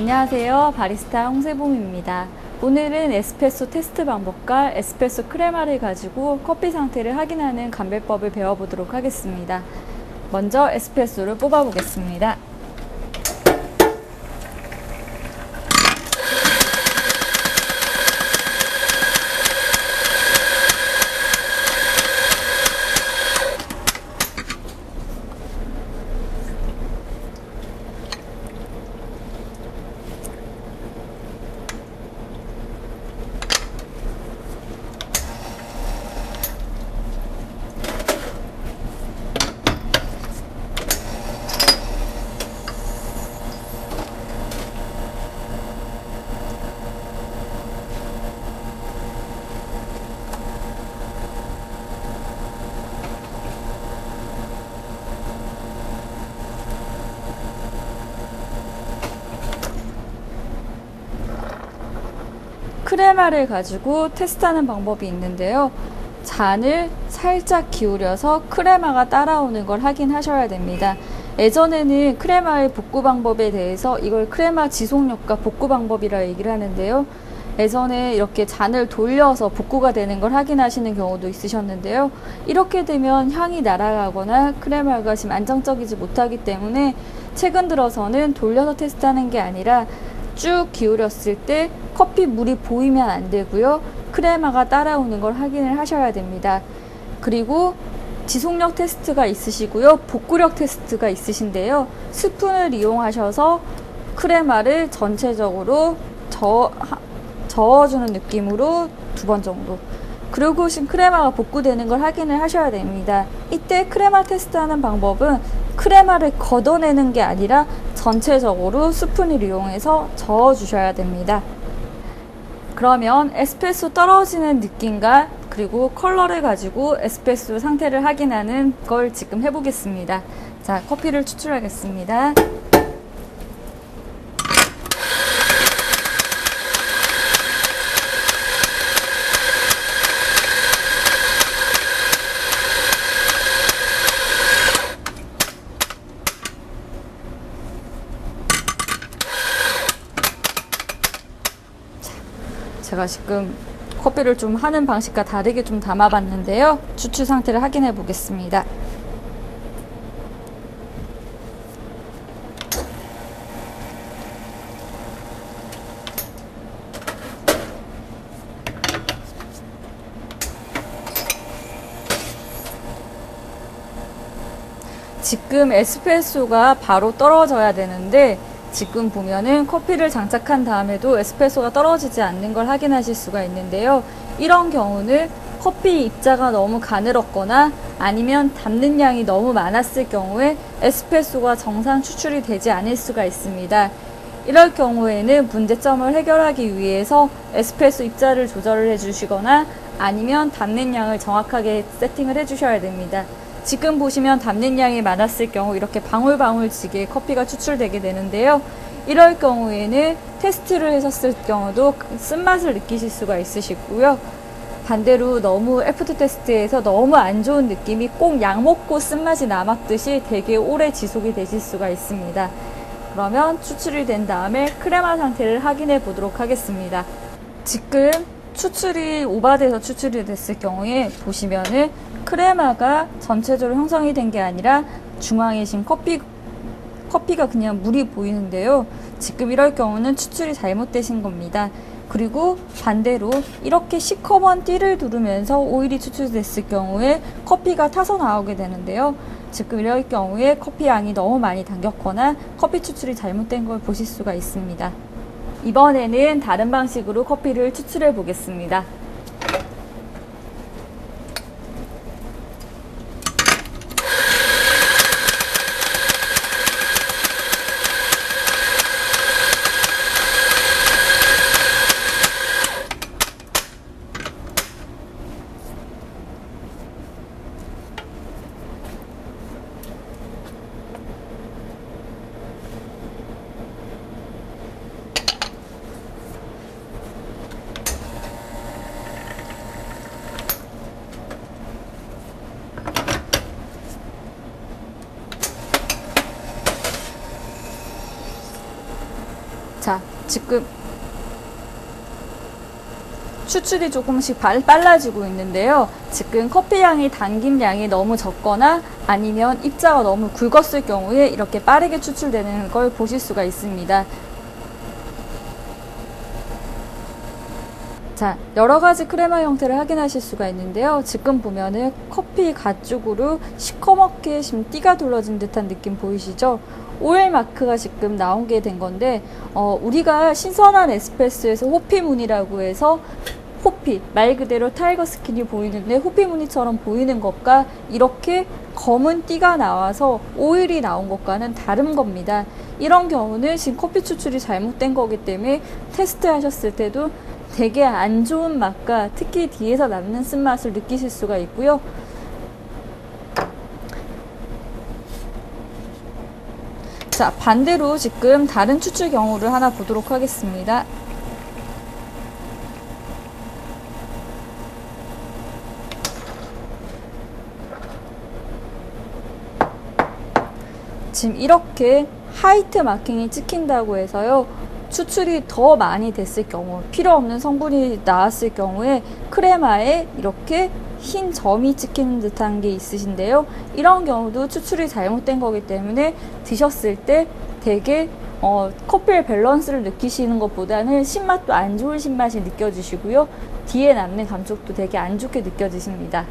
안녕하세요. 바리스타 홍세봉입니다. 오늘은 에스프레소 테스트 방법과 에스프레소 크레마를 가지고 커피 상태를 확인하는 감별법을 배워보도록 하겠습니다. 먼저 에스프레소를 뽑아보겠습니다. 크레마를 가지고 테스트하는 방법이 있는데요. 잔을 살짝 기울여서 크레마가 따라오는 걸 확인하셔야 됩니다. 예전에는 크레마의 복구 방법에 대해서 이걸 크레마 지속력과 복구 방법이라 얘기를 하는데요. 예전에 이렇게 잔을 돌려서 복구가 되는 걸 확인하시는 경우도 있으셨는데요. 이렇게 되면 향이 날아가거나 크레마가 지금 안정적이지 못하기 때문에 최근 들어서는 돌려서 테스트하는 게 아니라 쭉 기울였을 때 커피 물이 보이면 안 되고요. 크레마가 따라오는 걸 확인을 하셔야 됩니다. 그리고 지속력 테스트가 있으시고요. 복구력 테스트가 있으신데요. 스푼을 이용하셔서 크레마를 전체적으로 저어주는 느낌으로 2번 정도. 그리고 지금 크레마가 복구되는 걸 확인을 하셔야 됩니다. 이때 크레마 테스트하는 방법은 크레마를 걷어내는 게 아니라 전체적으로 스푼을 이용해서 저어 주셔야 됩니다. 그러면 에스프레소 떨어지는 느낌과 그리고 컬러를 가지고 에스프레소 상태를 확인하는 걸 지금 해보겠습니다. 자, 커피를 추출하겠습니다. 제가 지금 커피를 좀 하는 방식과 다르게 좀 담아봤는데요. 추출 상태를 확인해 보겠습니다. 지금 에스프레소가 바로 떨어져야 되는데 지금 보면은 커피를 장착한 다음에도 에스프레소가 떨어지지 않는 걸 확인하실 수가 있는데요. 이런 경우는 커피 입자가 너무 가늘었거나 아니면 담는 양이 너무 많았을 경우에 에스프레소가 정상 추출이 되지 않을 수가 있습니다. 이럴 경우에는 문제점을 해결하기 위해서 에스프레소 입자를 조절을 해주시거나 아니면 담는 양을 정확하게 세팅을 해주셔야 됩니다. 지금 보시면 담는 양이 많았을 경우 이렇게 방울방울지게 커피가 추출되게 되는데요. 이럴 경우에는 테스트를 하셨을 경우도 쓴맛을 느끼실 수가 있으시고요. 반대로 너무 애프터 테스트에서 너무 안 좋은 느낌이 꼭 약 먹고 쓴맛이 남았듯이 되게 오래 지속이 되실 수가 있습니다. 그러면 추출이 된 다음에 크레마 상태를 확인해 보도록 하겠습니다. 지금 추출이 오버돼서 추출이 됐을 경우에 보시면은 크레마가 전체적으로 형성이 된 게 아니라 중앙에 지금 커피가 그냥 물이 보이는데요. 지금 이럴 경우는 추출이 잘못되신 겁니다. 그리고 반대로 이렇게 시커먼 띠를 두르면서 오일이 추출됐을 경우에 커피가 타서 나오게 되는데요. 지금 이럴 경우에 커피 양이 너무 많이 담겼거나 커피 추출이 잘못된 걸 보실 수가 있습니다. 이번에는 다른 방식으로 커피를 추출해 보겠습니다. 자, 지금 추출이 조금씩 빨라지고 있는데요. 지금 커피 양이 담긴 양이 너무 적거나 아니면 입자가 너무 굵었을 경우에 이렇게 빠르게 추출되는 걸 보실 수가 있습니다. 자, 여러 가지 크레마 형태를 확인하실 수가 있는데요. 지금 보면은 커피 가쪽으로 시커멓게 지금 띠가 둘러진 듯한 느낌 보이시죠? 오일 마크가 지금 나온 게 된 건데, 우리가 신선한 에스프레소에서 호피 무늬라고 해서 호피, 말 그대로 타이거 스킨이 보이는데 호피 무늬처럼 보이는 것과 이렇게 검은 띠가 나와서 오일이 나온 것과는 다른 겁니다. 이런 경우는 지금 커피 추출이 잘못된 거기 때문에 테스트 하셨을 때도 되게 안 좋은 맛과 특히 뒤에서 남는 쓴맛을 느끼실 수가 있고요. 자, 반대로 지금 다른 추출 경우를 하나 보도록 하겠습니다. 지금 이렇게 하이트 마킹이 찍힌다고 해서요, 추출이 더 많이 됐을 경우, 필요 없는 성분이 나왔을 경우에 크레마에 이렇게 흰 점이 찍히는 듯한 게 있으신데요. 이런 경우도 추출이 잘못된 거기 때문에 드셨을 때 되게 커피의 밸런스를 느끼시는 것보다는 신맛도 안 좋은 신맛이 느껴지시고요. 뒤에 남는 감촉도 되게 안 좋게 느껴지십니다.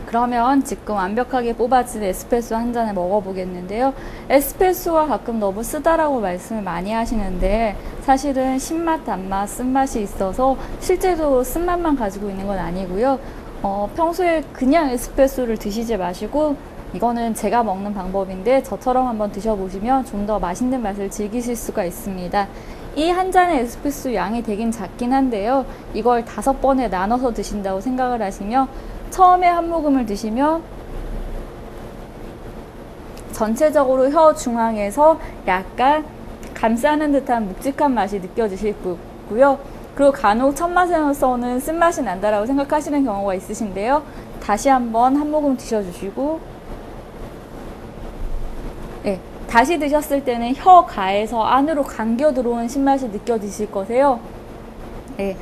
그러면 지금 완벽하게 뽑아진 에스프레소 한 잔을 먹어보겠는데요. 에스프레소가 가끔 너무 쓰다라고 말씀을 많이 하시는데 사실은 신맛, 단맛, 쓴맛이 있어서 실제로 쓴맛만 가지고 있는 건 아니고요. 평소에 그냥 에스프레소를 드시지 마시고, 이거는 제가 먹는 방법인데 저처럼 한번 드셔보시면 좀 더 맛있는 맛을 즐기실 수가 있습니다. 이 한 잔의 에스프레소 양이 되긴 작긴 한데요. 이걸 5번에 나눠서 드신다고 생각을 하시면 처음에 한 모금을 드시면 전체적으로 혀 중앙에서 약간 감싸는 듯한 묵직한 맛이 느껴지실 거고요. 그리고 간혹 첫 맛에서는 쓴맛이 난다라고 생각하시는 경우가 있으신데요. 다시 한번 한 모금 드셔주시고, 네, 다시 드셨을 때는 혀 가에서 안으로 감겨 들어온 신맛이 느껴지실 거세요. 네.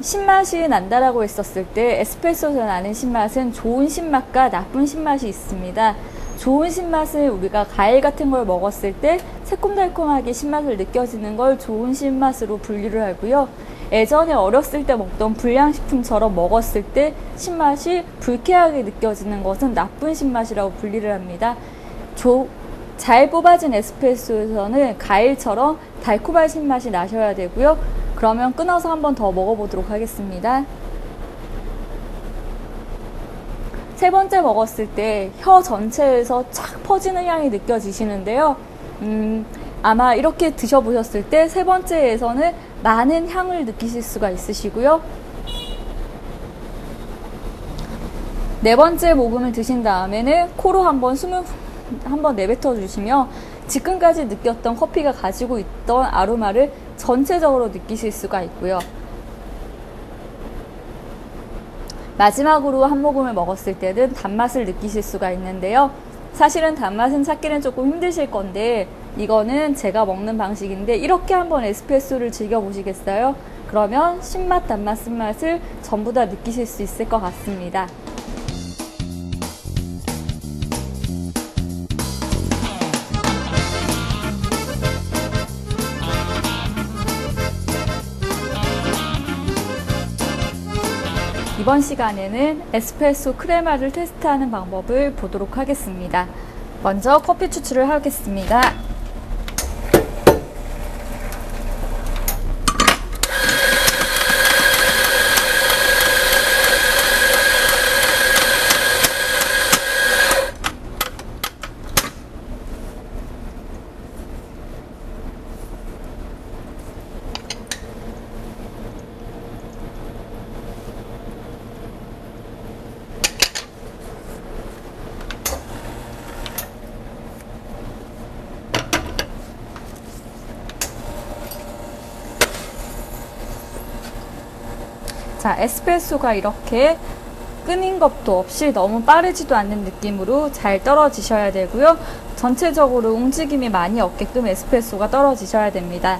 신맛이 난다라고 했었을 때 에스프레소에서 나는 신맛은 좋은 신맛과 나쁜 신맛이 있습니다. 좋은 신맛은 우리가 과일 같은 걸 먹었을 때 새콤달콤하게 신맛을 느껴지는 걸 좋은 신맛으로 분류를 하고요. 예전에 어렸을 때 먹던 불량식품처럼 먹었을 때 신맛이 불쾌하게 느껴지는 것은 나쁜 신맛이라고 분류를 합니다. 잘 뽑아진 에스프레소에서는 과일처럼 달콤한 신맛이 나셔야 되고요. 그러면 끊어서 한 번 더 먹어보도록 하겠습니다. 세 번째 먹었을 때 혀 전체에서 쫙 퍼지는 향이 느껴지시는데요. 아마 이렇게 드셔보셨을 때 세 번째에서는 많은 향을 느끼실 수가 있으시고요. 네 번째 모금을 드신 다음에는 코로 한번 숨을 한번 내뱉어 주시면 지금까지 느꼈던 커피가 가지고 있던 아로마를 전체적으로 느끼실 수가 있고요. 마지막으로 한 모금을 먹었을 때는 단맛을 느끼실 수가 있는데요. 사실은 단맛은 찾기는 조금 힘드실 건데 이거는 제가 먹는 방식인데 이렇게 한번 에스프레소를 즐겨보시겠어요? 그러면 신맛, 단맛, 쓴맛을 전부 다 느끼실 수 있을 것 같습니다. 이번 시간에는 에스프레소 크레마를 테스트하는 방법을 보도록 하겠습니다. 먼저 커피 추출을 하겠습니다. 자, 에스프레소가 이렇게 끈인 것도 없이 너무 빠르지도 않는 느낌으로 잘 떨어지셔야 되고요. 전체적으로 움직임이 많이 없게끔 에스프레소가 떨어지셔야 됩니다.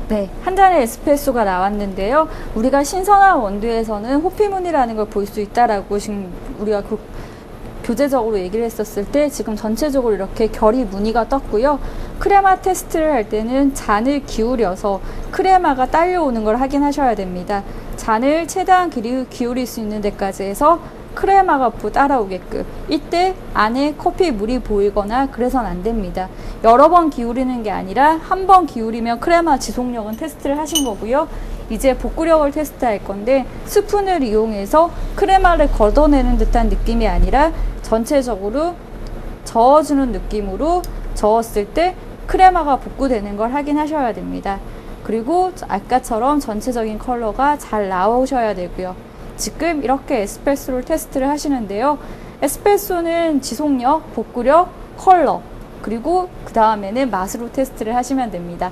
네, 한 잔의 에스프레소가 나왔는데요. 우리가 신선한 원두에서는 호피무늬라는 걸 볼 수 있다라고 지금 우리가 교재적으로 얘기를 했었을 때 지금 전체적으로 이렇게 결이 무늬가 떴고요. 크레마 테스트를 할 때는 잔을 기울여서 크레마가 딸려오는 걸 확인하셔야 됩니다. 잔을 최대한 기울일 수 있는 데까지 해서 크레마가 앞으로 따라오게끔. 이때 안에 커피 물이 보이거나 그래서는 안 됩니다. 여러 번 기울이는 게 아니라 한 번 기울이면 크레마 지속력은 테스트를 하신 거고요. 이제 볶으력을 테스트할 건데 스푼을 이용해서 크레마를 걷어내는 듯한 느낌이 아니라 전체적으로 저어주는 느낌으로 저었을 때 크레마가 복구되는 걸 확인하셔야 됩니다. 그리고 아까처럼 전체적인 컬러가 잘 나오셔야 되고요. 지금 이렇게 에스프레소를 테스트를 하시는데요. 에스프레소는 지속력, 복구력, 컬러, 그리고 그 다음에는 맛으로 테스트를 하시면 됩니다.